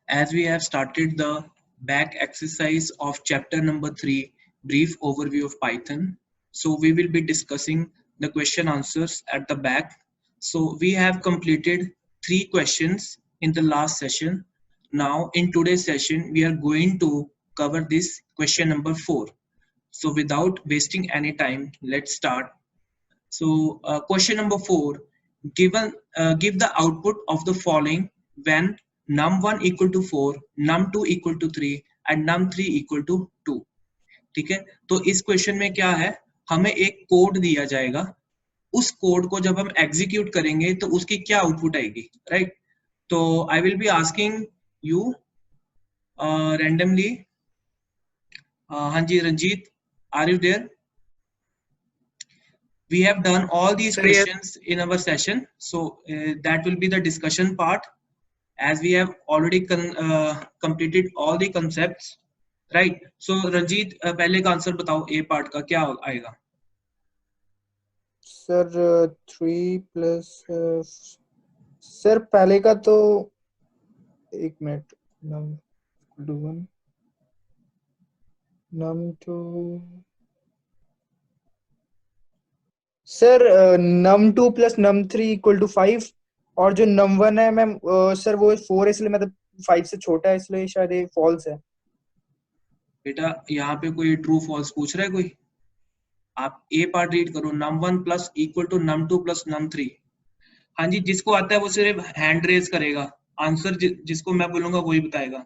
As we have started the back exercise of chapter number 3, brief overview of Python. So we will be discussing the question answers at the back. So we have completed 3 questions in the last session. Now in today's session, we are going to cover this question number 4. So without wasting any time, let's start. So question number 4, give the output of the following when num1 equal to 4, num2 equal to 3 and num3 equal to 2. ठीक है, तो इस question में क्या है, हमें एक code दिया जाएगा, उस कोड को जब हम एग्जीक्यूट करेंगे तो उसकी क्या आउटपुट आएगी, राइट? तो I will be asking you randomly. हाँ जी Ranjit, are you there? We have done all these questions in our session, so that will be the discussion part, as we have already completed all the concepts, right? So Ranjit, पहले का answer बताओ, A part का क्या आएगा? Sir 3 plus sir पहले का तो एक minute, num1 num2 sir num2 plus num3 equal to 5 और जो num1 है मैम सर वो 4 है, इसलिए मतलब 5 से छोटा है, इसलिए शायद ये फॉल्स है. बेटा यहाँ पे कोई ट्रू फॉल्स पूछ रहा है कोई? आप A पार्ट रीड करो, num1 plus equal to num2 plus num3. हाँ जी, जिसको आता है वो सिर्फ हैंड रेज करेगा, आंसर जिसको मैं बोलूंगा वही बताएगा.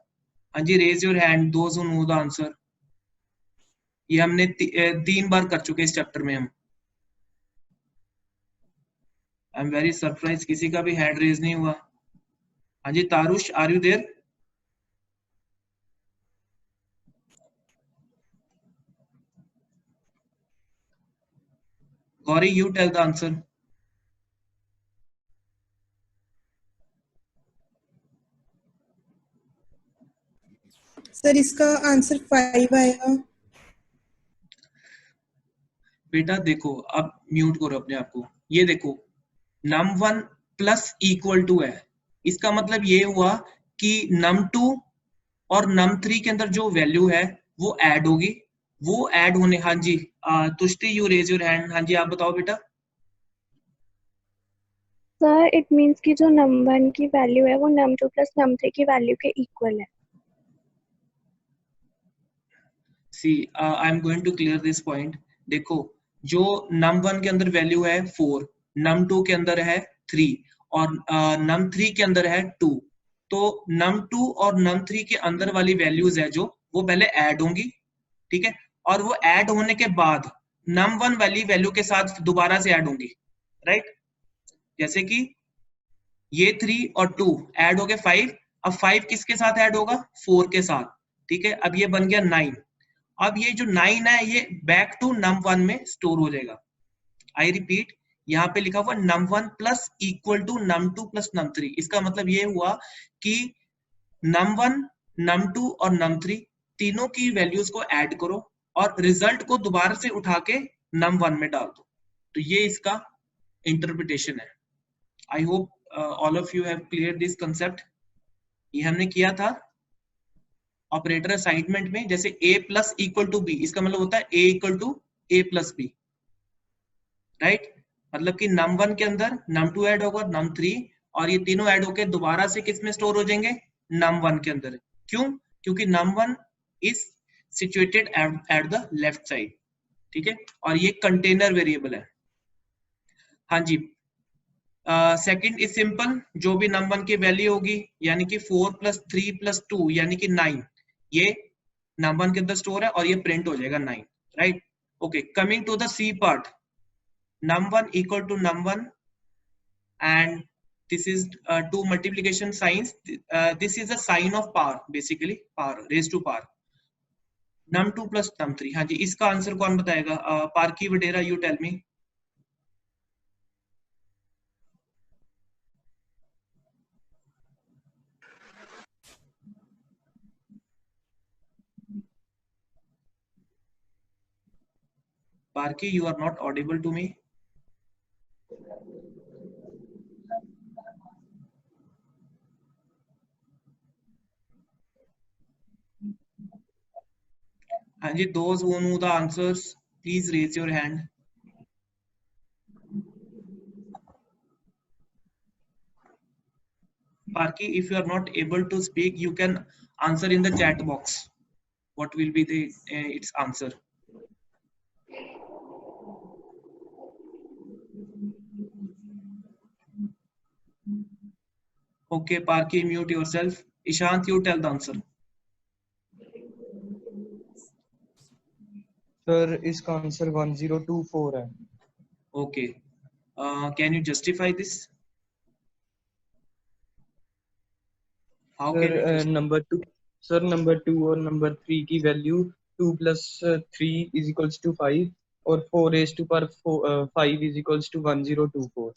हाँ जी, raise your hand those who know the answer. ये हमने 3 बार कर चुके इस चैप्टर में हम. आई एम वेरी सरप्राइज, किसी का भी हैंड रेज नहीं हुआ. हाँ जी Tarush, are you there? Gauri, you tell the answer. Sir इसका आंसर 5 आएगा. बेटा देखो, अब म्यूट करो अपने आप को. ये देखो, num1 प्लस इक्वल टू है, इसका मतलब ये हुआ कि num2 और num3 के अंदर जो वैल्यू है वो ऐड होगी, वो ऐड होने. हाँ जी तुष्टि, यू रेज योर हैंड. हाँ जी आप बताओ बेटा. सर इट मींस कि जो num1 की वैल्यू है वो num2 प्लस num3 की वैल्यू के इक्वल है. See I am going to clear this point. देखो, जो num1 के अंदर वैल्यू है 4, num2 के अंदर है 3 और num3 के अंदर है 2. तो num2 और num3 के अंदर वाली वैल्यूज है जो, वो पहले ऐड होंगी, ठीक है, और वो ऐड होने के बाद num1 वाली वैल्यू के साथ दोबारा से ऐड होंगी, राइट? जैसे कि ये 3 और 2 ऐड हो गए 5. अब 5 किसके साथ ऐड होगा? 4 के साथ, ठीक है. अब ये बन गया 9. अब ये जो 9 है ये बैक टू num1 में स्टोर हो जाएगा. आई रिपीट, यहाँ पे लिखा हुआ num1 plus equal to num2 plus num3. इसका मतलब ये हुआ कि num1, num2 और num3 तीनों की वैल्यूज को ऐड करो और रिजल्ट को दोबारा से उठा के num1 में डाल दो. तो ये इसका इंटरप्रिटेशन है. I hope all of you have clear this concept. ये हमने किया था ऑपरेटर असाइनमेंट में. जैसे a plus equal to B, इसका मतलब होता है a equal to a plus B, right? मतलब कि num1 के अंदर num2 ऐड होगा, num3, और ये तीनों ऐड होके दोबारा से किस में स्टोर हो जाएंगे? num1 के अंदर. क्यों? क्योंकि num1 is situated at the left side, ठीक है, और ये कंटेनर वेरिएबल है. हाँ जी, सेकंड इज सिंपल, जो भी num1 की वैल्यू होगी, यानी कि 4 प्लस 3 प्लस 2 यानी कि 9, ये num1 के अंदर स्टोर है और ये प्रिंट हो जाएगा 9, right? Okay, coming to the C part. num1 equal to num1 and this is 2 multiplication signs. This is a sign of power, basically power, raised to power. num2 plus num3. हाँ जी, इसका answer कौन बताएगा? Parky Vadera, you tell me. Parky, you are not audible to me. हाँ जी, those who know the answers please raise your hand. Parki, if you are not able to speak, you can answer in the chat box. What will be the its answer? Okay, Parki, mute yourself. Ishant, you tell the answer. Sir इसका answer 1024 है. Okay. Can you justify this? How can you sir number 2 sir number 2 और number 3 की value 2 + 3 = 5 और 4 raised to power 5 = 1024.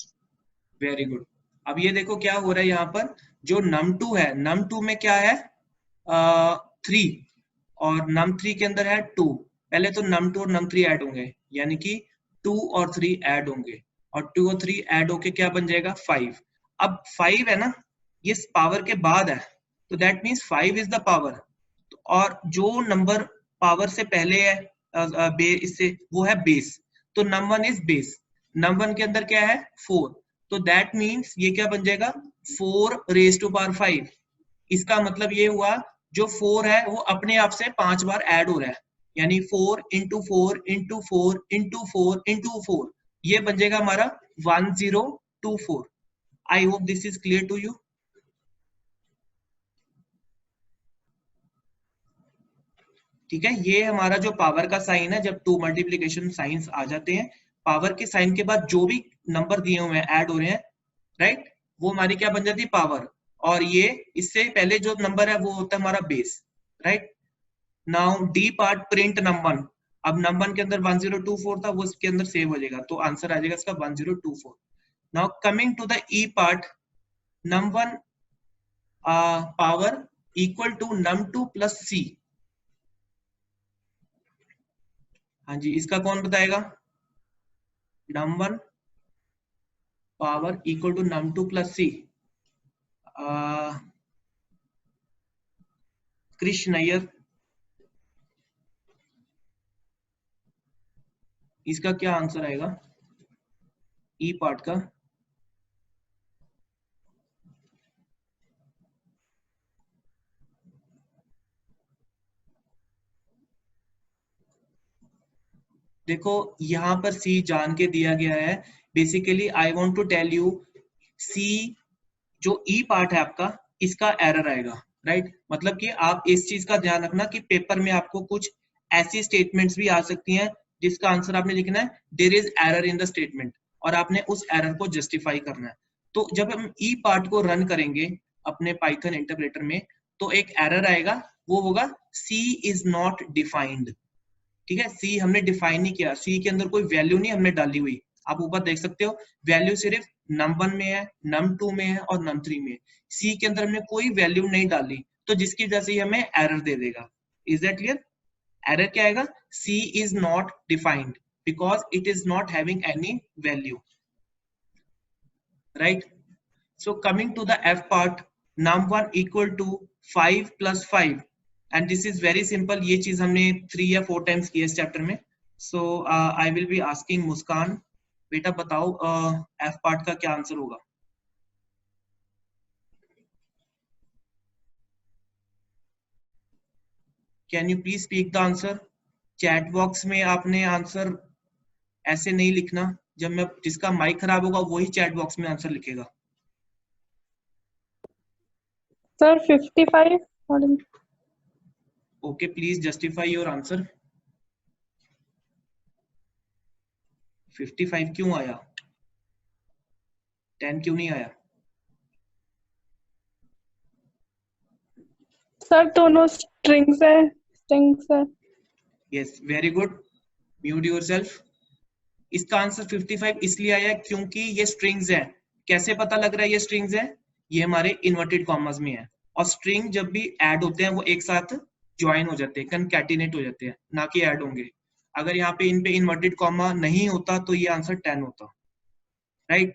Very good. अब ये देखो क्या हो रहा है यहाँ पर, जो num2 है, num2 में क्या है 3 और num3 के अंदर है 2. पहले तो num2 और num3 ऐड होंगे, यानी कि 2 और 3 ऐड होंगे और 2 और 3 ऐड होके क्या बन जाएगा 5. अब 5 है ना, ये पावर के बाद है, तो that means 5 is the power. और जो नंबर पावर से पहले है इससे, वो है बेस. तो num1 इज बेस. num1 के अंदर क्या है 4. तो दैट मीन्स ये क्या बन जाएगा 4 raised to power 5. इसका मतलब ये हुआ जो 4 है वो अपने आप से 5 बार ऐड हो रहा है, यानी 4 into 4 into 4 into 4 into 4. ये बन जाएगा हमारा 1024. I hope this is clear to you. ठीक है, ये हमारा जो पावर का साइन है, जब 2 मल्टीप्लीकेशन साइंस आ जाते हैं, पावर के साइन के बाद जो भी नंबर दिए हुए हैं ऐड हो रहे हैं, राइट, वो हमारी क्या बन जाती है पावर. और ये इससे पहले जो नंबर है वो होता है हमारा base, right. Now D part print num1. अब num1 के अंदर 1024 था, वो इसके अंदर सेव हो जाएगा, तो आंसर आ जाएगा इसका 1024. Now coming to the E part, num1 power equal to num2 plus C. हाँ जी, इसका कौन बताएगा. num1 power equal to num2 plus C. Krishna Iyer, इसका क्या आंसर आएगा ई पार्ट का. देखो यहाँ पर सी जान के दिया गया है. Basically I want to tell you, see जो ई पार्ट है आपका, इसका एरर आएगा, राइट. मतलब कि आप इस चीज का ध्यान रखना कि पेपर में आपको कुछ ऐसी स्टेटमेंट्स भी आ सकती हैं जिसका आंसर आपने लिखना है there is error in the statement, और आपने उस एरर को जस्टिफाई करना है. तो जब हम ई पार्ट को रन करेंगे अपने पाइथन इंटरप्रेटर में, तो एक एरर आएगा, वो होगा सी इज नॉट डिफाइंड. ठीक है, सी हमने डिफाइन नहीं किया, सी के अंदर कोई वैल्यू नहीं हमने डाली हुई. आप ऊपर देख सकते हो वैल्यू सिर्फ num1 में है, num2 में है और num3 में. सी के अंदर हमने कोई वैल्यू नहीं डाली, तो जिसकी वजह से हमें एरर दे देगा. Is that clear. एरर क्या आएगा, C is not defined because it is not having any value, right. So coming to the F part, num1 equal to 5 + 5. And this is very simple. ये चीज हमने 3 या 4 times की है इस chapter में. सो आई विल बी आस्किंग मुस्कान, बेटा बताओ एफ पार्ट का क्या आंसर होगा. Can you please speak the answer. Chat box में आपने आंसर ऐसे नहीं लिखना. जब मैं, जिसका माइक खराब होगा वही चैट बॉक्स में आंसर लिखेगा. Sir 55. Okay, please justify your answer. 55 क्यों आया, 10 क्यों नहीं आया. सर दोनों स्ट्रिंग्स है. Yes, very good. Mute yourself. इसका आंसर 55 इसलिए आया क्योंकि ये स्ट्रिंग्स है. कैसे पता लग रहा है ये स्ट्रिंग्स है, ये हमारे इन्वर्टेड कॉमर्स में है. और स्ट्रिंग जब भी ऐड होते हैं वो एक साथ ज्वाइन हो जाते हैं, कनकैटिनेट हो जाते हैं, ना कि ऐड होंगे. अगर यहाँ पे इन पे इन्वर्टेड कॉमा नहीं होता तो ये आंसर 10 होता, right.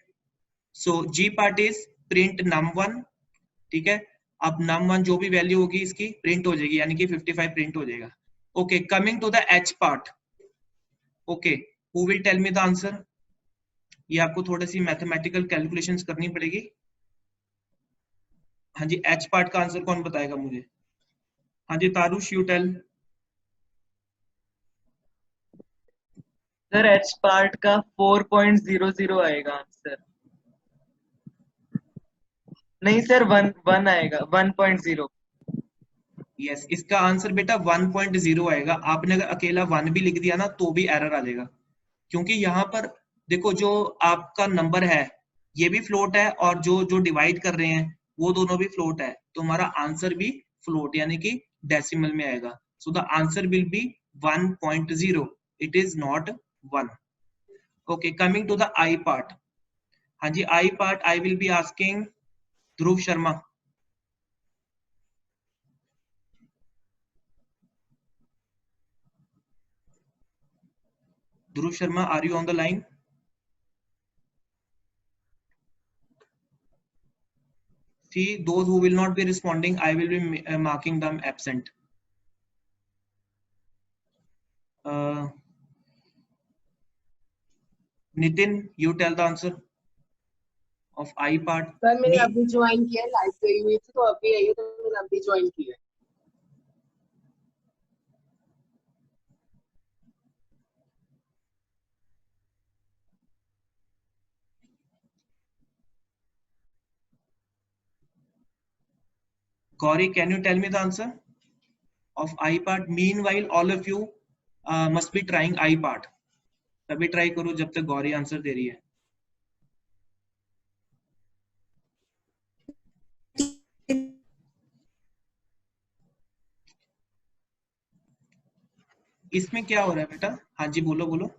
So G part is print num1. ठीक है, अब num1 जो भी वैल्यू होगी इसकी प्रिंट हो जाएगी, यानी कि 55 प्रिंट हो जाएगा. Okay, coming to the H part. Okay, who will tell me the answer? ये आपको थोड़ी सी मैथमेटिकल कैलकुलेशंस करनी पड़ेगी. हाँ जी, H पार्ट का आंसर कौन बताएगा मुझे? हाँ जी, Tarush, you tell. Sir H part का 4.00 आएगा आंसर. नहीं सर, 1 आएगा, 1.0. यस, इसका आंसर बेटा 1.0 आएगा. आपने अगर अकेला 1 भी लिख दिया ना तो भी एरर आ जाएगा, क्योंकि यहाँ पर देखो जो आपका नंबर है ये भी फ्लोट है और जो जो डिवाइड कर रहे हैं वो दोनों भी फ्लोट है, तो हमारा आंसर भी फ्लोट यानी कि डेसिमल में आएगा. So the answer will be 1.0. It is not 1. Okay, coming to the I part. हाँ जी, I part I will be asking Dhruv Sharma. Dhruv Sharma, are you on the line? See, those who will not be responding, I will be marking them absent. Nitin, you tell the answer of I part. Sir मैंने अभी join किया है, live गई हुई थी तो अभी आई हूँ, तो मैंने अभी ज्वाइन किया है. Gauri, can you tell me the answer of I part? Meanwhile, all of you must be trying I part. तभी ट्राई करो जब तक गौरी आंसर दे रही है. इसमें क्या हो रहा है बेटा? हाँ जी, बोलो बोलो.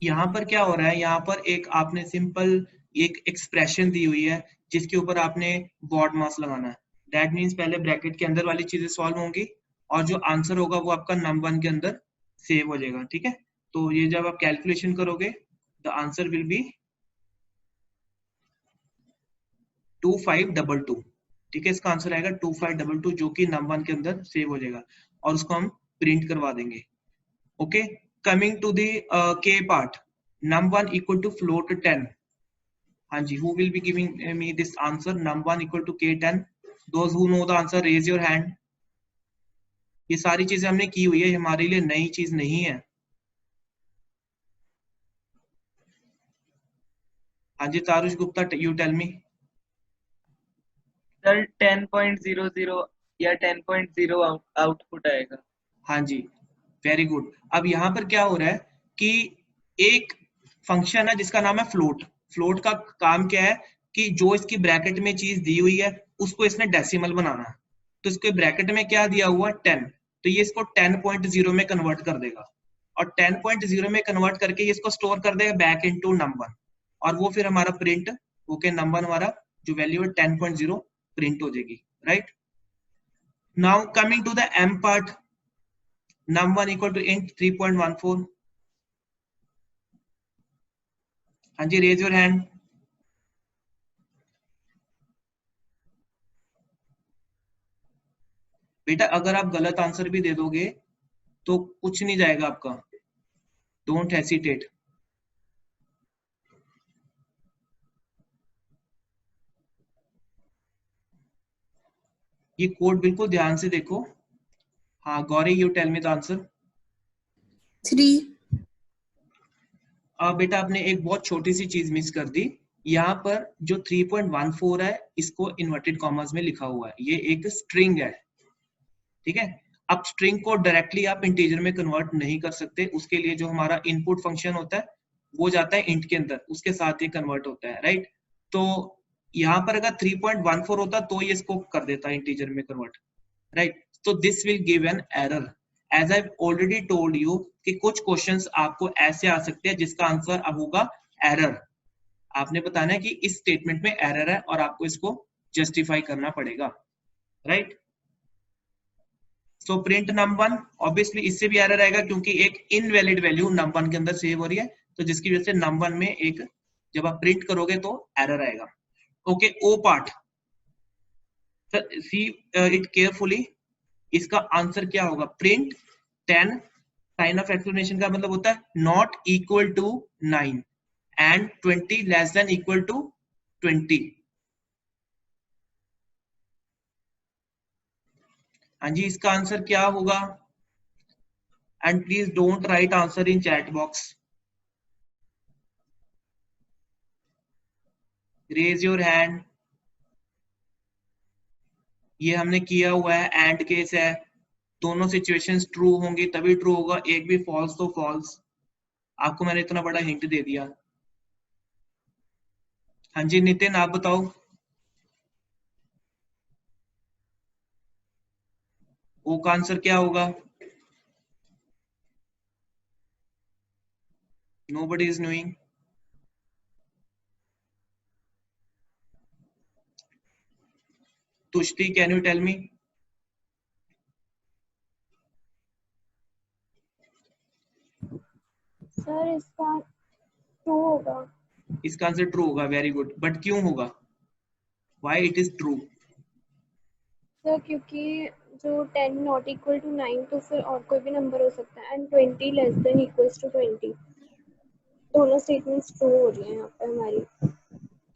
यहाँ पर क्या हो रहा है, यहाँ पर एक आपने सिंपल एक एक्सप्रेशन दी हुई है जिसके ऊपर आपने बॉड मास लगाना है. दैट मीन्स पहले ब्रैकेट के अंदर वाली चीजें सॉल्व होंगी और जो आंसर होगा वो आपका num1 के अंदर सेव हो जाएगा. ठीक है, तो ये जब आप कैलकुलेशन करोगे द आंसर विल बी 2522. ठीक है, इसका आंसर आएगा 2522 जो कि num1 के अंदर सेव हो जाएगा और उसको हम प्रिंट करवा देंगे. Okay, coming to the k part, num1 equal to float 10. हाँ जी, who will be giving me this answer? num1 equal to k10. Those who know the answer raise your hand. ये सारी चीजें हमने की हुई है, हमारे लिए नई चीज नहीं है. हाँ जी, Tarush Gupta, you tell me. Sir 10.00 या 10.0 आउटपुट आएगा. हाँ जी, वेरी गुड. अब यहाँ पर क्या हो रहा है कि एक फंक्शन है जिसका नाम है फ्लोट. फ्लोट का काम क्या है कि जो इसकी ब्रैकेट में चीज दी हुई है उसको इसने डेसिमल बनाना है. तो इसके ब्रैकेट में क्या दिया हुआ 10, तो ये इसको 10.0 में कन्वर्ट कर देगा और 10.0 में कन्वर्ट करके ये इसको स्टोर कर देगा बैक इनटू num1 और वो फिर हमारा प्रिंट होके num1 हमारा जो वैल्यू है 10.0 प्रिंट हो जाएगी. Right, now coming to the m part. num1 equal to int 3.14. हाँ जी, रेज योर हैंड. बेटा अगर आप गलत आंसर भी दे दोगे तो कुछ नहीं जाएगा आपका. Don't hesitate. ये कोड बिल्कुल ध्यान से देखो. हाँ Gauri, you tell me the answer. 3. बेटा आपने एक बहुत छोटी सी चीज मिस कर दी. यहाँ पर जो 3.14 है इसको इन्वर्टेड कॉमर्स में लिखा हुआ है, ये एक स्ट्रिंग है. ठीक है, अब स्ट्रिंग को डायरेक्टली आप इंटीजर में कन्वर्ट नहीं कर सकते, उसके लिए जो हमारा इनपुट फंक्शन होता है वो जाता है इंट के अंदर, उसके साथ ये कन्वर्ट होता है. राइट, तो यहाँ पर अगर 3.14 होता तो ये इसको कर देता इंटीजर में convert. Right, so this will give an error. As I've already told you कि कुछ क्वेश्चंस आपको ऐसे आ सकते हैं जिसका आंसर अब होगा एरर. आपने बताना है कि इस स्टेटमेंट में एरर है और आपको इसको जस्टिफाई करना पड़ेगा. Right, so print num1, obviously इससे भी एरर आएगा क्योंकि एक इनवैलिड वैल्यू num1 के अंदर सेव हो रही है, तो जिसकी वजह से num1 में एक जब आप प्रिंट करोगे तो एरर आएगा। Okay, O part, see it carefully, इसका आंसर क्या होगा? प्रिंट 10, साइन ऑफ एक्सक्लेमेशन का मतलब होता है not equal to 9 and 20 less than equal to 20। हाँ जी, इसका आंसर क्या होगा? And please don't write answer in chat box, raise your hand. ये हमने किया हुआ है, एंड केस है, दोनों सिचुएशंस ट्रू होंगी तभी ट्रू होगा, एक भी फॉल्स तो फॉल्स। आपको मैंने इतना बड़ा हिंट दे दिया। हाँ जी नितिन, आप बताओ। ओ का आंसर क्या होगा? Nobody is knowing. Tushti, can you tell me? Sir इसका ट्रू होगा। इसका आंसर ट्रू होगा, वेरी गुड। बट क्यों होगा? Why it is true? Sir क्योंकि जो 10 नॉट इक्वल टू 9 तो फिर और कोई भी नंबर हो सकता है, and 20 less than equals to 20, दोनों स्टेटमेंट्स ट्रू हो रही हैं यहाँ पे हमारी।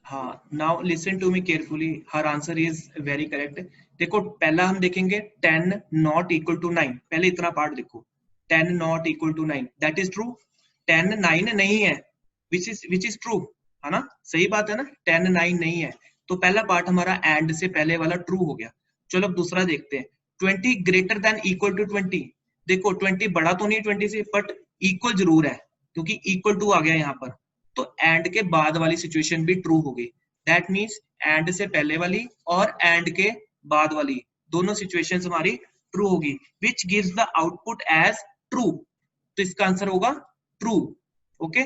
हाँ, now listen to me carefully, हर आंसर इज वेरी करेक्ट। देखो पहला हम देखेंगे 10 नॉट इक्वल टू 9, पहले इतना पार्ट देखो, 10 not equal to 9, that is true. 10 9 नहीं है, विच इज ट्रू, है ना? सही बात है ना, 10 9 नहीं है, तो पहला पार्ट हमारा एंड से पहले वाला ट्रू हो गया। चलो अब दूसरा देखते हैं, 20 ग्रेटर देन इक्वल टू 20। देखो 20 बड़ा तो नहीं 20 से, बट इक्वल जरूर है क्योंकि इक्वल टू आ गया यहाँ पर, तो एंड के बाद वाली सिचुएशन भी ट्रू हो गई। दैट मीन्स एंड से पहले वाली और एंड के बाद वाली दोनों सिचुएशंस हमारी ट्रू होगी, which gives the output as true. तो इसका आंसर होगा true. Okay,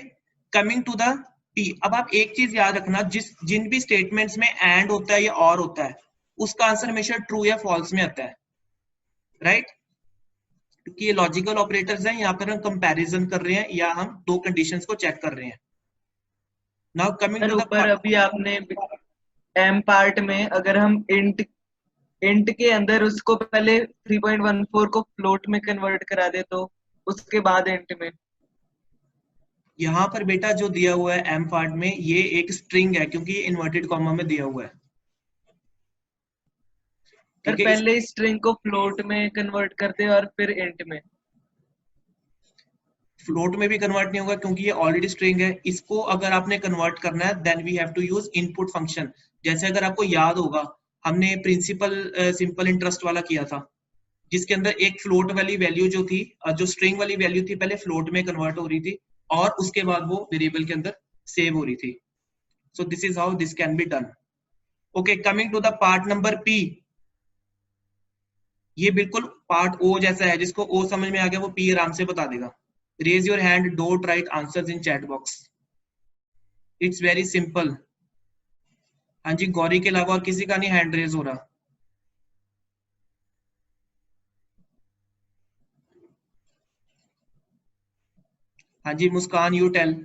coming to the P. अब आप एक चीज याद रखना, जिन भी स्टेटमेंट्स में एंड होता है या और होता है, उसका आंसर हमेशा ट्रू या फॉल्स में आता है, राइट? क्योंकि ये लॉजिकल ऑपरेटर्स हैं, यहाँ पर हम कंपैरिजन कर रहे हैं या हम दो कंडीशंस को चेक कर रहे हैं। Now coming sir to the ऊपर अभी आपने एम पार्ट में अगर हम इंट के अंदर उसको पहले 3.14 को फ्लोट में कन्वर्ट करा दे तो उसके बाद इंट में। यहाँ पर बेटा जो दिया हुआ है एम पार्ट में, ये एक स्ट्रिंग है क्योंकि ये इन्वर्टेड कॉमा में दिया हुआ है। सर पहले स्ट्रिंग को फ्लोट में कन्वर्ट कर दे और फिर इंट में। फ्लोट में भी कन्वर्ट नहीं होगा क्योंकि ये ऑलरेडी स्ट्रिंग है। इसको अगर आपने कन्वर्ट करना है then we have to use input function. जैसे अगर आपको याद होगा, हमने प्रिंसिपल सिंपल इंटरेस्ट वाला किया था, जिसके अंदर एक फ्लोट वाली वैल्यू जो थी, जो स्ट्रिंग वाली वैल्यू थी, पहले फ्लोट में कन्वर्ट हो रही थी और उसके बाद वो वेरिएबल के अंदर सेव हो रही थी। So this is how this can be done. Okay, coming to the part number P. ये बिल्कुल पार्ट ओ जैसा है, जिसको ओ समझ में आ गया वो पी आराम से बता देगा। Raise your hand, don't write answers in chat box. It's very simple. हाँ जी, गौरी के अलावा और किसी का नहीं हैंड रेज हो रहा? हाँ जी Muskan, you tell.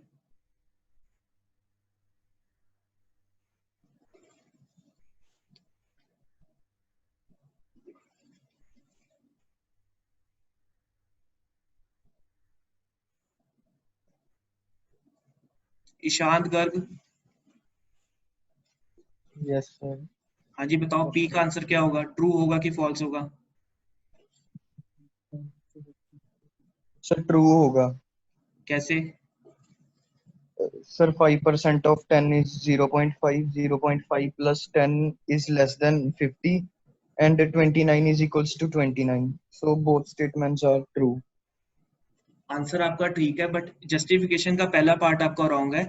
Ishant Garg. Yes sir. हाँ जी बताओ, पी का आंसर क्या होगा? ट्रू होगा कि फॉल्स होगा? सर ट्रू होगा। कैसे? Sir 5% of 10 is 0.5, 0.5 plus 10 is less than 50 and 29 is equals to 29. So both statements are true. Answer आपका ठीक है, बट जस्टिफिकेशन का पहला पार्ट आपका रॉन्ग है।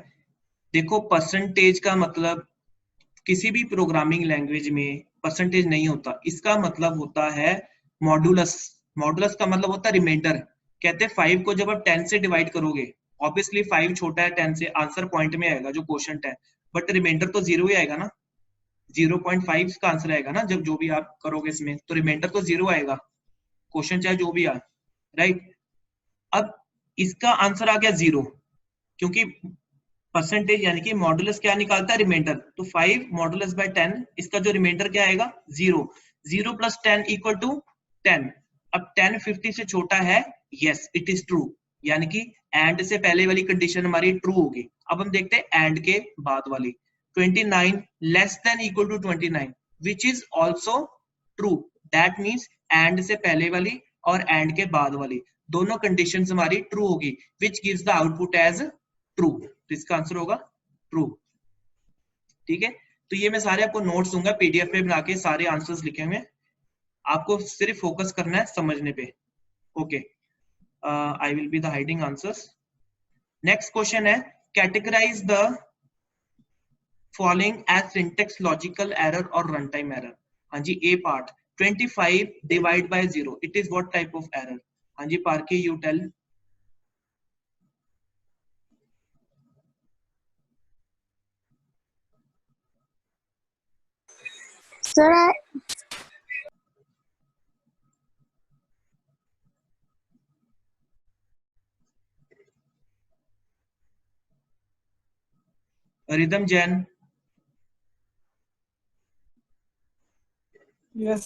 देखो परसेंटेज का मतलब किसी भी प्रोग्रामिंग लैंग्वेज में परसेंटेज नहीं होता, इसका मतलब होता है मॉडुलस। मॉडुलस का मतलब होता है रिमाइंडर। कहते हैं 5 को जब आप 10 से डिवाइड करोगे, ऑब्वियसली 5 छोटा है 10 से, आंसर पॉइंट में आएगा जो क्वोशंट है, बट रिमाइंडर तो 0 ही आएगा ना। 0.5 का आंसर आएगा ना, जब जो भी आप करोगे इसमें, तो रिमाइंडर तो 0 आएगा। क्वेश्चन चाहे जो भी आए, राइट। अब इसका आंसर आ गया 0, क्योंकि परसेंटेज यानी कि मॉडुलस क्या निकालता है, रिमाइंडर। तो 5 मॉडुलस बाय 10, इसका जो रिमाइंडर क्या आएगा 0। 0 प्लस 10 इक्वल टू 10। अब 10 50 से छोटा है, यस इट इज ट्रू, यानी कि एंड से पहले वाली कंडीशन हमारी ट्रू होगी। अब हम देखते हैं एंड के बाद वाली, 29 less than equal to 29 which is also true. That means and से पहले वाली और एंड के बाद वाली दोनों कंडीशंस हमारी ट्रू होगी, which gives the output as true. तो इसका आंसर होगा ट्रू, ठीक है। तो ये मैं सारे आपको नोट्स दूंगा पीडीएफ पे बना के, सारे आंसर्स लिखे हुए, आपको सिर्फ फोकस करना है समझने पे। Okay, I will be the hiding answers. Next question है, categorise the following as syntax logical error और रन टाइम एरर। हाँ जी, A part 25 divide by 0, it is what type of error? हाँ जी Parky, you tell. Sir, Ridham Jain. Yes.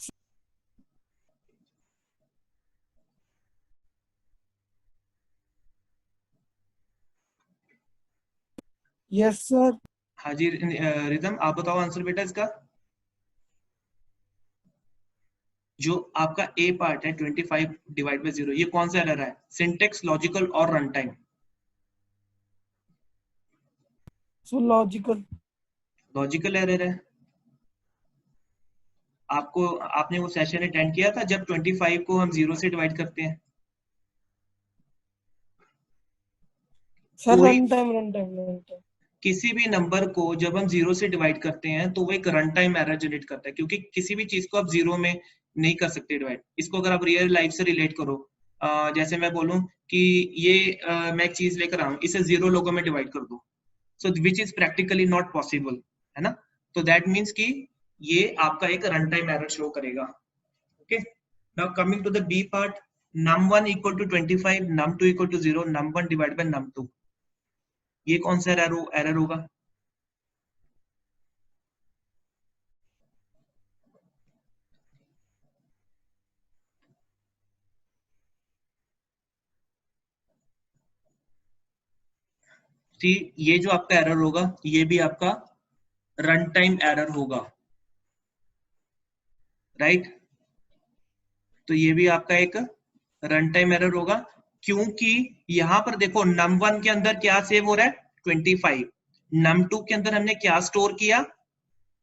Yes, sir. हाँ जी rhythm, आप बताओ answer बेटा इसका। जो आपका ए पार्ट है 25 डिवाइड बाय 0, ये कौन सा एरर है? सिंटेक्स, लॉजिकल और run time? So logical. Logical error है। आपने वो सेशन अटेंड किया था जब 25 को हम 0 से डिवाइड करते हैं? Sir, कोई runtime. किसी भी नंबर को जब हम 0 से डिवाइड करते हैं तो वो एक रन टाइम एरर जनरेट करता है, क्योंकि किसी भी चीज को आप 0 में नहीं कर सकते डिवाइड। इसको अगर आप रियल लाइफ से रिलेट करो, जैसे मैं बोलूं कि ये मैं एक चीज लेकर आऊं, इसे 0 लोगों में डिवाइड कर दो, so which is practically not possible, है ना। तो दैट मीन्स कि ये आपका एक रन टाइम एरर शो करेगा। Okay, now coming to the B part, num1 equal to 25, num2 equal to 0, num1 divide by num2, ये कौन सा एरर होगा? ये जो आपका एरर होगा ये भी आपका रन टाइम एरर होगा, राइट। तो ये भी आपका एक रन टाइम एरर होगा, क्योंकि यहां पर देखो num1 के अंदर क्या सेव हो रहा है 25, num2 के अंदर हमने क्या स्टोर किया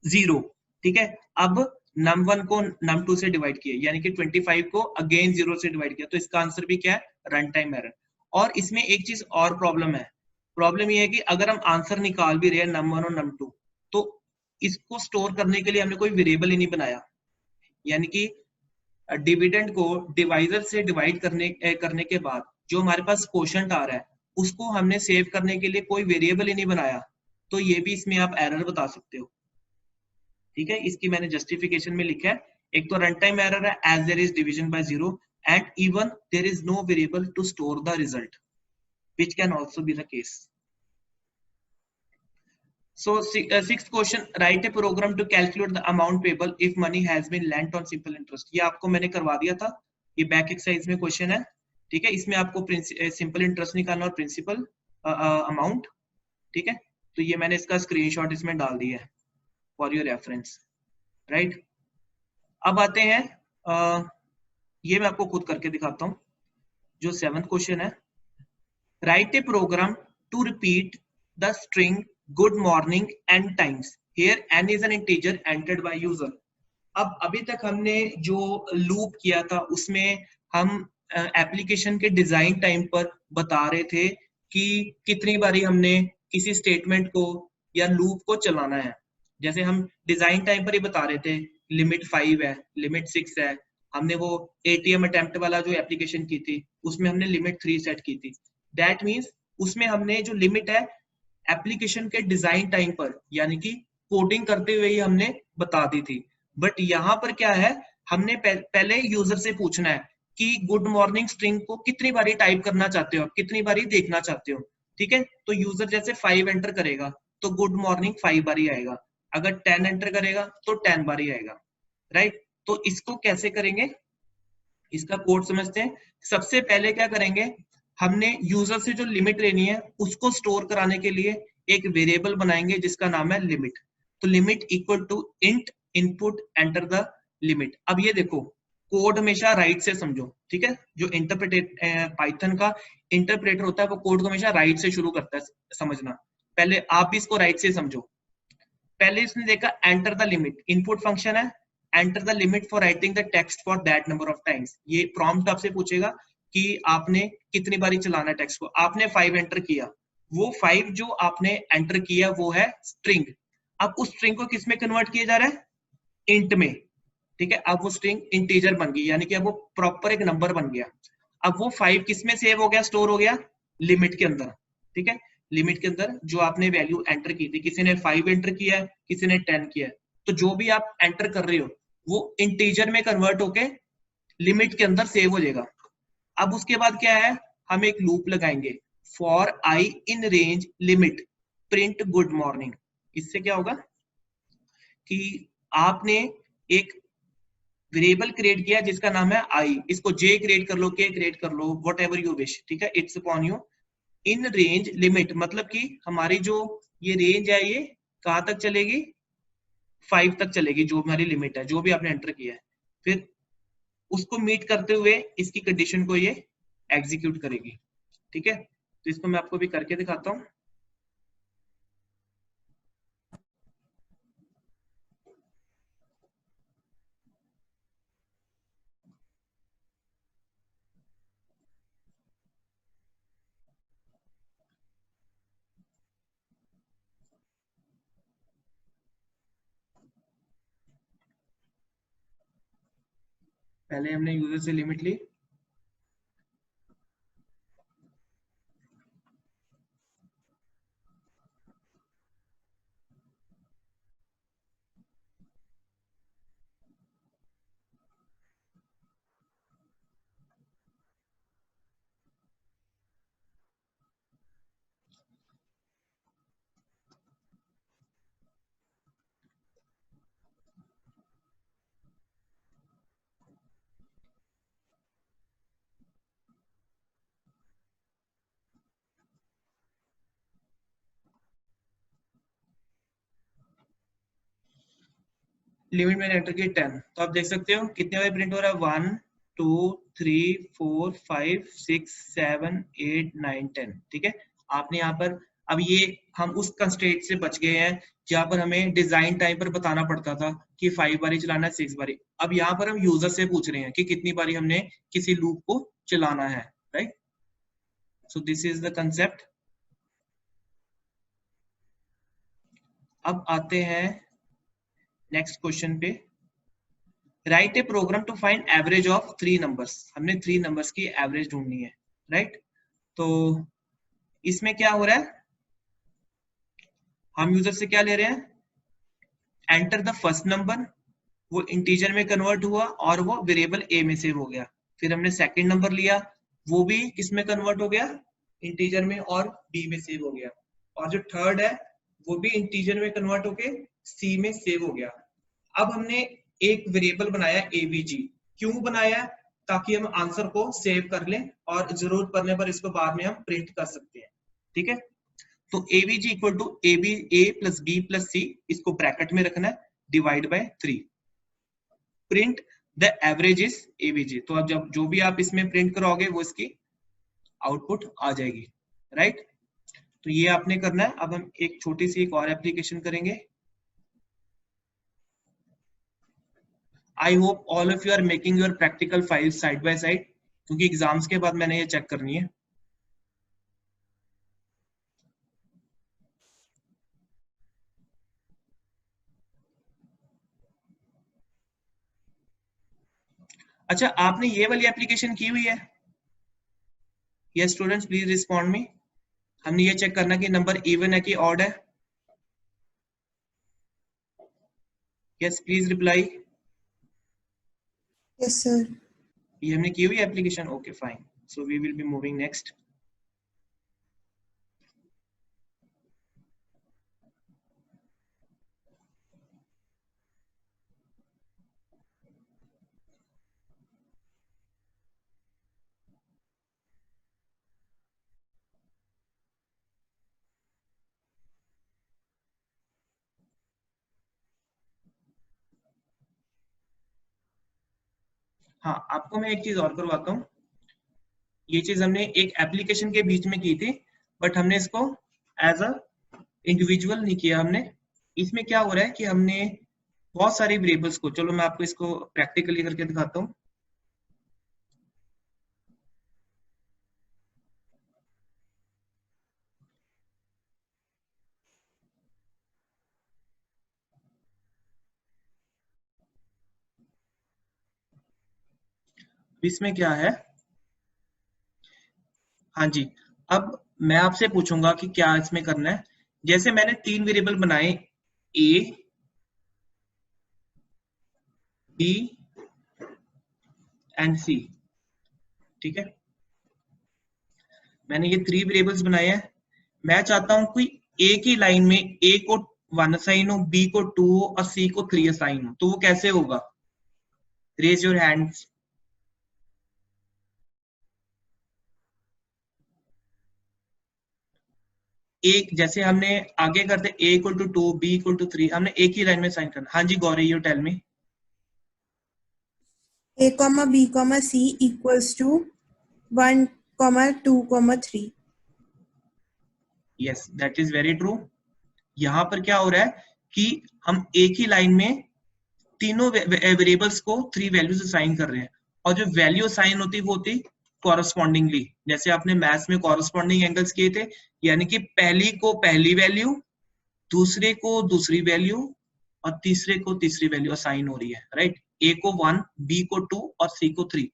0, ठीक है। अब num1 को num2 से डिवाइड किया, यानी कि 25 को अगेन 0 से डिवाइड किया, तो इसका आंसर भी क्या है? Run time error. और इसमें एक चीज और प्रॉब्लम है, प्रॉब्लम ये है कि अगर हम आंसर निकाल भी रहे हैं num1 और num2, तो इसको स्टोर करने के लिए हमने कोई वेरिएबल ही नहीं बनाया, यानी कि डिविडेंड को डिवाइजर से डिवाइड करने के बाद जो हमारे पास क्वोशंट आ रहा है उसको हमने सेव करने के लिए कोई वेरिएबल ही नहीं बनाया, तो ये भी इसमें आप एरर बता सकते हो, ठीक है। इसकी मैंने जस्टिफिकेशन में लिखा है, एक तो रन टाइम एरर है as there is division by 0 and even there is no variable to store the result, which can also be the case. So sixth question, write a program to calculate the amount payable if money has been lent on simple interest। ये आपको मैंने करवा दिया था, ये back exercise में question है, ठीक है। इसमें आपको सिंपल इंटरेस्ट निकालना और प्रिंसिपल अमाउंट, ठीक है। तो ये मैंने इसका स्क्रीनशॉट इसमें डाल दिया है फॉर योर रेफरेंस, राइट। अब आते हैं ये मैं आपको खुद करके दिखाता हूँ। जो 7th क्वेश्चन है, write a program to repeat the string good morning n times, here n is an integer entered by user। अब अभी तक हमने जो लूप किया था उसमें हम एप्लीकेशन के डिजाइन टाइम पर बता रहे थे कि कितनी बारी हमने किसी स्टेटमेंट को या लूप को चलाना है। जैसे हम डिजाइन टाइम पर ही बता रहे थे लिमिट 5 है, लिमिट 6 है। हमने वो ATM अटेम्प्ट वाला जो एप्लीकेशन की थी उसमें हमने लिमिट 3 सेट की थी। दैट मीन्स उसमें हमने जो लिमिट है एप्लीकेशन के डिजाइन टाइम पर, यानी कि कोडिंग करते हुए ही हमने बता दी थी। बट यहाँ पर क्या है, हमने पहले यूजर से पूछना है कि गुड मॉर्निंग स्ट्रिंग को कितनी बारी टाइप करना चाहते हो आप, कितनी बारी देखना चाहते हो। ठीक है, तो यूजर जैसे 5 एंटर करेगा तो गुड मॉर्निंग 5 बारी आएगा, अगर 10 एंटर करेगा तो 10 बारी आएगा, राइट। तो इसको कैसे करेंगे, इसका कोड समझते हैं। सबसे पहले क्या करेंगे, हमने यूजर से जो लिमिट लेनी है उसको स्टोर कराने के लिए एक वेरिएबल बनाएंगे जिसका नाम है लिमिट। तो limit equal to int input enter the limit. अब ये देखो, कोड हमेशा राइट से समझो, ठीक है। जो पाइथन का इंटरप्रेटर होता है वो कोड को हमेशा राइट से शुरू करता है समझना। पहले आप भी इसको राइट से समझो। पहले इसने देखा enter the limit, input function है, enter the limit for writing the text for that number of times. ये प्रॉम्प्ट आपसे पूछेगा कि आपने कितनी बारी चलाना है टेक्स्ट को। आपने 5 एंटर किया, वो 5 जो आपने एंटर किया वो है स्ट्रिंग। अब उस स्ट्रिंग को किस में कन्वर्ट किया जा रहा है, इंट में, ठीक है। अब वो स्ट्रिंग इंटीजर बन गई, यानी कि अब वो प्रॉपर एक नंबर बन गया। अब वो 5 किस में सेव हो गया, स्टोर हो गया, लिमिट के अंदर, ठीक है। लिमिट के अंदर जो आपने वैल्यू एंटर की थी, किसी ने 5 एंटर किया है, किसी ने 10 किया है, तो जो भी आप एंटर कर रहे हो वो इंटीजर में कन्वर्ट होके लिमिट के अंदर सेव हो जाएगा। अब उसके बाद क्या है, हम एक लूप लगाएंगे, for I in range limit print good morning. इससे क्या होगा कि आपने एक वेरिएबल क्रिएट किया जिसका नाम है आई, इसको जे क्रिएट कर लो, के क्रिएट कर लो, वट एवर यू विश, ठीक है, it's upon you. In range limit मतलब कि हमारी जो ये रेंज है ये कहां तक चलेगी, 5 तक चलेगी, जो हमारी लिमिट है, जो भी आपने एंटर किया है। फिर उसको मीट करते हुए इसकी कंडीशन को ये एग्जीक्यूट करेगी, ठीक है। तो इसको मैं आपको भी करके दिखाता हूं। पहले हमने यूजर से लिमिट ली, लिमिट मैंने एंटर की 10, तो आप देख सकते हो कितने बार प्रिंट हो रहा है, 1 2 3 4 5 6 7 8 9 10, ठीक है। आपने यहाँ पर, अब ये हम उस कंस्ट्रेंट से बच गए हैं जहां पर हमें डिजाइन टाइम पर बताना पड़ता था कि 5 बारी चलाना है, 6 बारी। अब यहाँ पर हम यूजर से पूछ रहे हैं कि कितनी बारी हमने किसी लूप को चलाना है, right. So this is the concept. अब आते हैं नेक्स्ट क्वेश्चन पे। Right a program to find average of 3 numbers. हमने 3 नंबर्स की एवरेज ढूंढनी है, राइट। तो इसमें क्या हो रहा है, हम यूजर से क्या ले रहे हैं, एंटर द फर्स्ट नंबर, वो इंटीजर में कन्वर्ट हुआ और वो वेरिएबल ए में सेव हो गया। फिर हमने सेकंड नंबर लिया, वो भी किसमें कन्वर्ट हो गया, इंटीजर में, और बी में सेव हो गया। और जो थर्ड है वो भी इंटीजर में कन्वर्ट होके सी में सेव हो गया। अब हमने एक वेरिएबल बनाया एवीजी। क्यों बनाया, ताकि हम आंसर को सेव कर लें और जरूरत पड़ने पर इसको बाद में हम प्रिंट कर सकते हैं, ठीक है। तो AVG equal to A plus B plus C, इसको ब्रैकेट में रखना है, divide by 3, print the average is AVG. तो अब जब जो भी आप इसमें प्रिंट कराओगे वो इसकी आउटपुट आ जाएगी, राइट। तो ये आपने करना है। अब हम एक छोटी सी एक और एप्लीकेशन करेंगे। I hope all of you are making your practical file side by side, क्योंकि एग्जाम्स के बाद मैंने ये चेक करनी है। अच्छा, आपने ये वाली एप्लीकेशन की हुई है? Yes students please respond me. हमने ये चेक करना कि नंबर इवन है कि ऑड है। Yes please reply. Yes, sir. ये हमने की हुई application, okay fine, so we will be moving next. हाँ, आपको मैं एक चीज और करवाता हूँ। ये चीज हमने एक एप्लीकेशन के बीच में की थी, बट हमने इसको एज अ इंडिविजुअल नहीं किया हमने। इसमें क्या हो रहा है कि हमने बहुत सारी वेरिएबल्स को, चलो मैं आपको इसको प्रैक्टिकली करके दिखाता हूँ। इसमें क्या है, हाँ जी, अब मैं आपसे पूछूंगा कि क्या इसमें करना है। जैसे मैंने 3 वेरिएबल बनाए, ए, बी एंड सी, ठीक है। मैंने ये 3 वेरिएबल्स बनाए हैं। मैं चाहता हूं कोई ए की लाइन में ए को 1 असाइन हो, बी को 2 हो और सी को 3 असाइन हो, तो वो कैसे होगा? Raise your hands. एक जैसे हमने आगे करते A equal to 2, B equal to 3, हमने एक ही लाइन में साइन करना। हाँ जी Gauri, you tell me. A comma B comma C equals to 1 comma 2 comma 3. Yes, that is very true. यहाँ पर क्या हो रहा है कि हम एक ही लाइन में तीनों वेरिएबल्स को 3 वैल्यूज असाइन कर रहे हैं, और जो वैल्यू असाइन होती वो होती कॉरस्पॉन्डिंगली, जैसे आपने मैथ्स में कॉरस्पॉन्डिंग एंगल्स किए थे, यानी कि पहली को पहली वैल्यू, दूसरे को दूसरी वैल्यू और तीसरे को तीसरी वैल्यू असाइन हो रही है, राइट। ए को 1, बी को 2 और सी को 3।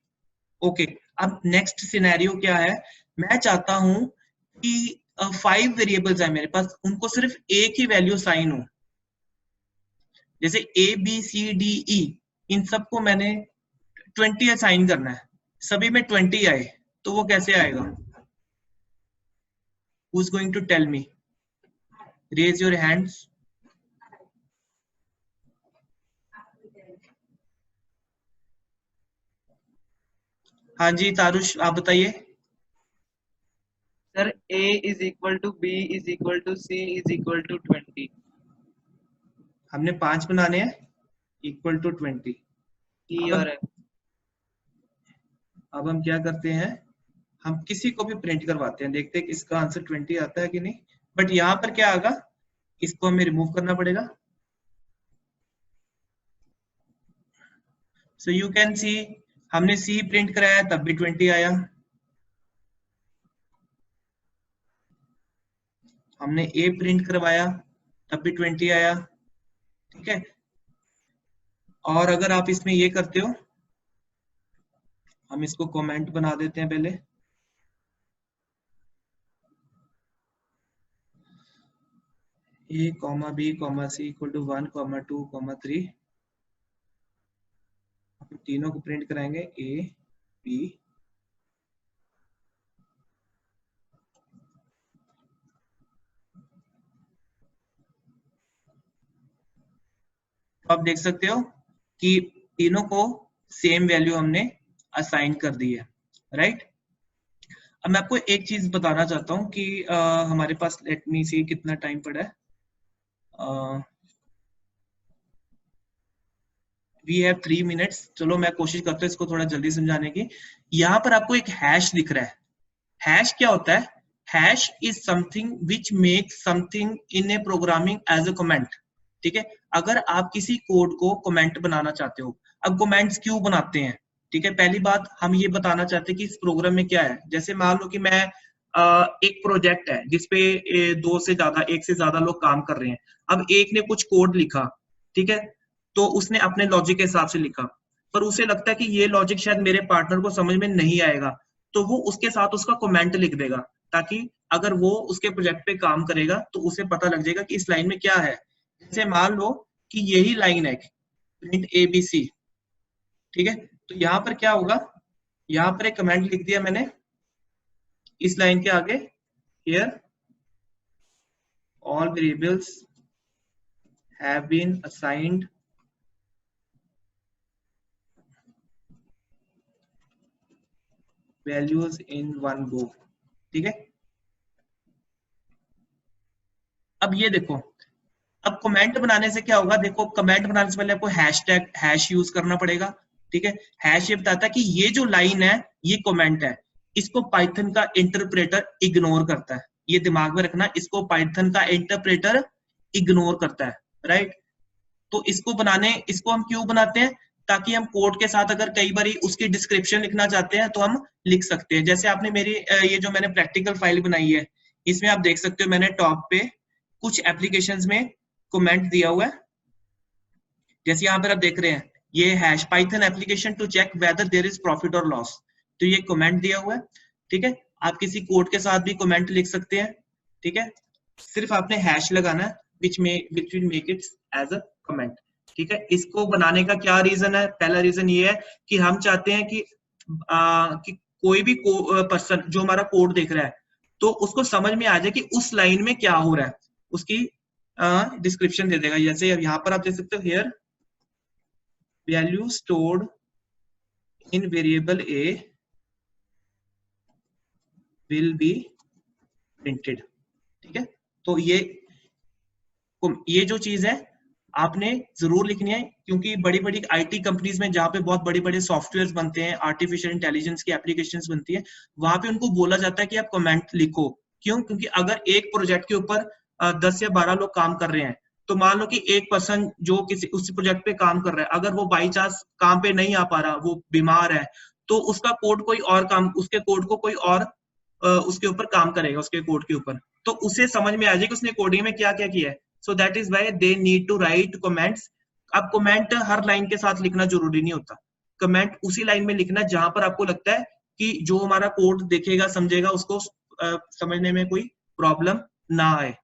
ओके, अब नेक्स्ट सिनेरियो क्या है, मैं चाहता हूं कि 5 वेरिएबल्स है मेरे पास, उनको सिर्फ एक ही वैल्यू असाइन हो। जैसे A B C D E, इन सबको मैंने 20 असाइन करना है, सभी में 20 आए, तो वो कैसे आएगा? Who's going to tell me? Raise your hands. हाँ जी तारुष, आप बताइए। Sir A is equal to B is equal to C is equal to 20। हमने 5 बनाने हैं, इक्वल टू 20। E और F। अब हम क्या करते हैं, हम किसी को भी प्रिंट करवाते हैं, देखते हैं कि इसका आंसर 20 आता है कि नहीं। बट यहाँ पर क्या आएगा, इसको हमें रिमूव करना पड़ेगा। सो यू कैन सी, हमने C प्रिंट कराया तब भी 20 आया, हमने A प्रिंट करवाया तब भी 20 आया, ठीक है। और अगर आप इसमें ये करते हो, हम इसको कमेंट बना देते हैं पहले। A comma B comma C equal to 1 comma 2 comma 3, हम तीनों को प्रिंट कराएंगे, A B तो आप देख सकते हो कि तीनों को सेम वैल्यू हमने असाइन कर दी है, राइट। अब मैं आपको एक चीज बताना चाहता हूँ कि हमारे पास, लेट मी सी कितना टाइम पड़ा है। We have 3 minutes. चलो मैं कोशिश करता हूँ इसको थोड़ा जल्दी समझाने की। यहाँ पर आपको एक हैश दिख रहा है। हैश क्या होता है? Hash is something which makes something in a programming as a comment, ठीक है। अगर आप किसी कोड को कमेंट बनाना चाहते हो, अब कमेंट्स क्यों बनाते हैं, ठीक है। पहली बात हम ये बताना चाहते हैं कि इस प्रोग्राम में क्या है। जैसे मान लो कि मैं एक प्रोजेक्ट है जिसपे एक से ज्यादा लोग काम कर रहे हैं। अब एक ने कुछ कोड लिखा, ठीक है, तो उसने अपने लॉजिक के हिसाब से लिखा, पर उसे लगता है कि ये लॉजिक शायद मेरे पार्टनर को समझ में नहीं आएगा, तो वो उसके साथ उसका कमेंट लिख देगा, ताकि अगर वो उसके प्रोजेक्ट पे काम करेगा तो उसे पता लग जाएगा कि इस लाइन में क्या है। जैसे मान लो कि यही लाइन है, प्रिंट ABC, ठीक है। तो यहाँ पर क्या होगा, यहाँ पर एक कमेंट लिख दिया मैंने इस लाइन के आगे, here all variables have been assigned values in one go। ठीक है, अब ये देखो, अब कमेंट बनाने से क्या होगा, देखो कमेंट बनाने से पहले आपको हैश यूज करना पड़ेगा। ठीक है, हैश ये बताता है कि ये जो लाइन है ये कमेंट है, इसको पाइथन का इंटरप्रेटर इग्नोर करता है। ये दिमाग में रखना, इसको पाइथन का इंटरप्रेटर इग्नोर करता है, राइट। तो इसको हम क्यों बनाते हैं, ताकि हम कोड के साथ अगर कई बार उसकी डिस्क्रिप्शन लिखना चाहते हैं तो हम लिख सकते हैं। जैसे आपने मेरी ये जो मैंने प्रैक्टिकल फाइल बनाई है, इसमें आप देख सकते हो मैंने टॉप पे कुछ एप्लीकेशंस में कमेंट दिया हुआ है। जैसे यहाँ पर आप देख रहे हैं, ये hash Python application to check whether there is profit और लॉस, तो ये कमेंट दिया हुआ है। ठीक है, आप किसी कोड के साथ भी कमेंट लिख सकते हैं। ठीक है, सिर्फ आपने हैश लगाना है which will make it as a comment। ठीक है, इसको बनाने का क्या रीजन है, पहला रीजन ये है कि हम चाहते हैं कि कोई भी पर्सन जो हमारा कोड देख रहा है तो उसको समझ में आ जाए कि उस लाइन में क्या हो रहा है, उसकी डिस्क्रिप्शन दे देगा। जैसे अब यहाँ पर आप देख सकते हो, here value stored in variable A will be printed. ठीक है, तो ये जो चीज है आपने जरूर लिखनी है, क्योंकि बड़ी बड़ी आईटी कंपनीज में जहाँ पे बहुत बड़े बड़े सॉफ्टवेयर्स बनते हैं, आर्टिफिशियल इंटेलिजेंस की एप्लीकेशंस बनती है, वहां पे उनको बोला जाता है कि आप कमेंट लिखो। क्यों? क्योंकि अगर एक प्रोजेक्ट के ऊपर 10 या 12 लोग काम कर रहे हैं, तो मान लो कि एक पर्सन जो किसी उस प्रोजेक्ट पे काम कर रहा है, अगर वो बाई चांस काम पे नहीं आ पा रहा, वो बीमार है, तो उसका कोड कोई और काम, उसके कोड को कोई और उसके ऊपर काम करेगा, उसके कोड के ऊपर, तो उसे समझ में आ जाएगा उसने कोडिंग में क्या क्या किया है। So that is why they need to write comments. अब कमेंट हर लाइन के साथ लिखना जरूरी नहीं होता, कमेंट उसी लाइन में लिखना जहां पर आपको लगता है कि जो हमारा कोड देखेगा समझेगा उसको समझने में कोई प्रॉब्लम ना आए।